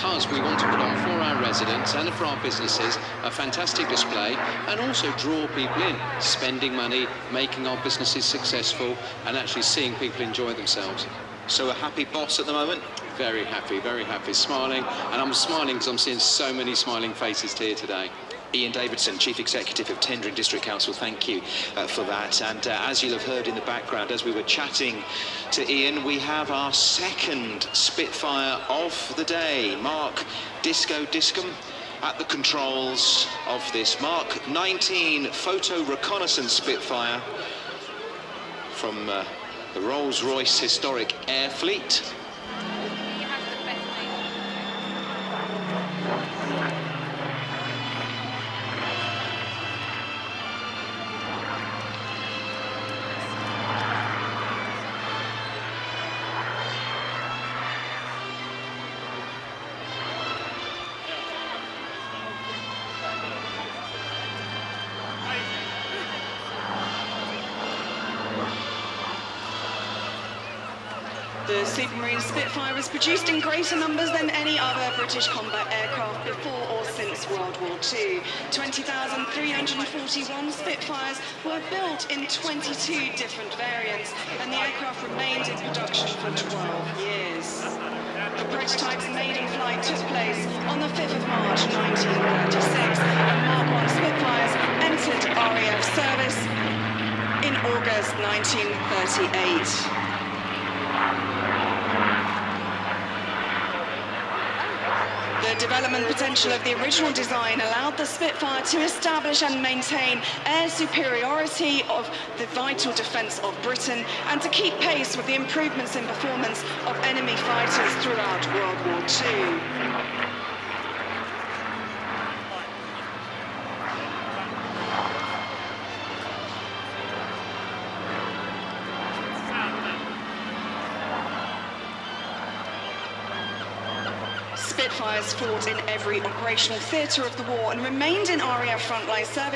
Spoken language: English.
because we want to put on for our residents and for our businesses a fantastic display and also draw people in, spending money, making our businesses successful and actually seeing people enjoy themselves. So a happy boss at the moment? Very happy, smiling, and I'm smiling because I'm seeing so many smiling faces here today. Ian Davidson, Chief Executive of Tendring District Council, thank you for that. And as you'll have heard in the background, as we were chatting to Ian, we have our second Spitfire of the day, Mark Disco Discum, at the controls of this Mark 19 photo reconnaissance Spitfire from the Rolls-Royce Historic Air Fleet. The Supermarine Spitfire was produced in greater numbers than any other British combat aircraft before or since World War II. 20,341 Spitfires were built in 22 different variants, and the aircraft remained in production for 12 years. The prototype's maiden flight took place on the 5th of March 1936, and Mark I Spitfires entered RAF service in August 1938. The development potential of the original design allowed the Spitfire to establish and maintain air superiority of the vital defence of Britain and to keep pace with the improvements in performance of enemy fighters throughout World War II. Spitfires fought in every operational theatre of the war and remained in RAF frontline service